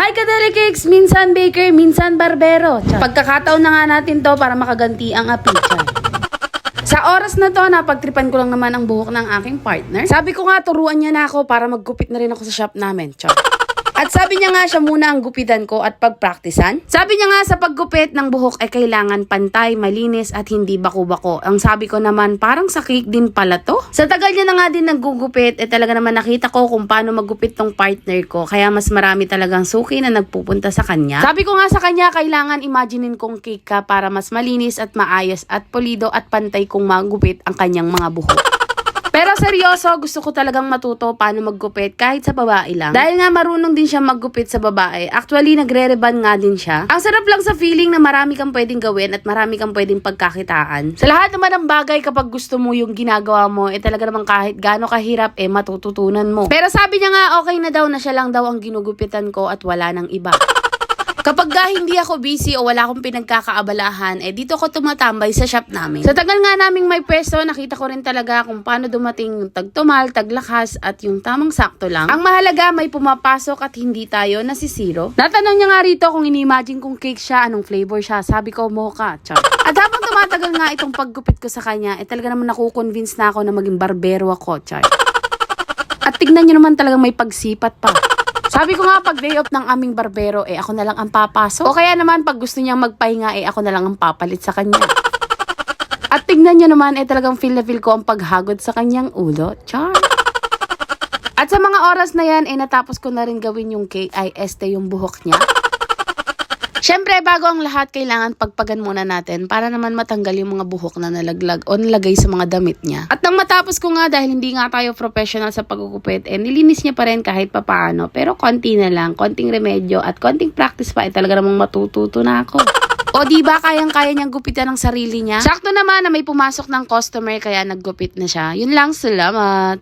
Hi Kadeli Cakes! Minsan baker, minsan barbero. Pagkakataon na nga natin to para makaganti ang api. Sa oras na to, napagtripan ko lang naman ang buhok ng aking partner. Sabi ko nga, turuan niya na ako para maggupit na rin ako sa shop namin. At sabi niya nga siya muna ang gupitan ko at pagpraktisan. Sabi niya nga sa paggupit ng buhok ay kailangan pantay, malinis at hindi bako-bako. Ang sabi ko naman parang sa cake din pala to. Sa tagal niya na nga din naggugupit, talaga naman nakita ko kung paano maggupit tong partner ko. Kaya mas marami talagang suki na nagpupunta sa kanya. Sabi ko nga sa kanya, kailangan imaginein kong cake ka para mas malinis at maayos at pulido at pantay kung magupit ang kanyang mga buhok. Pero seryoso, gusto ko talagang matuto paano maggupit kahit sa babae lang. Dahil nga marunong din siya maggupit sa babae. Actually, nagre-reban nga din siya. Ang sarap lang sa feeling na marami kang pwedeng gawin at marami kang pwedeng pagkakitaan. Sa lahat naman ng bagay kapag gusto mo yung ginagawa mo, talaga naman kahit gaano kahirap, matututunan mo. Pero sabi niya nga, okay na daw na siya lang daw ang ginugupitan ko at wala nang iba. Kapag hindi ako busy o wala akong pinagkakaabalahan, dito ko tumatambay sa shop namin. Sa tagal nga naming may pwesto, nakita ko rin talaga kung paano dumating yung tagtumal, taglakas at yung tamang sakto lang. Ang mahalaga, may pumapasok at hindi tayo nasisiro. Natanong niya nga rito kung ini-imagine kong cake siya, anong flavor siya. Sabi ko, mocha. At habang tumatagal nga itong paggupit ko sa kanya, talaga naman nakukonvince na ako na maging barbero ako. At tignan niyo naman talagang may pagsipat pa. Sabi ko nga, pag day off ng aming barbero, ako na lang ang papasok. O kaya naman, pag gusto niyang magpahinga, ako na lang ang papalit sa kanya. At tignan niyo naman, talagang feel na feel ko ang paghagod sa kanyang ulo. Char! At sa mga oras na yan, natapos ko na rin gawin yung cake, yung buhok niya. Siyempre, bago ang lahat, kailangan pagpagan muna natin para naman matanggal yung mga buhok na nalaglag o nalagay sa mga damit niya. At nang matapos ko nga, dahil hindi nga tayo professional sa pagkukupit, nilinis niya pa rin kahit papaano. Pero konti na lang, konting remedyo at konting practice pa, talaga namang matututo na ako. O diba, kayang-kaya niyang gupitan ng sarili niya? Sakto naman na may pumasok ng customer kaya naggupit na siya. Yun lang, salamat!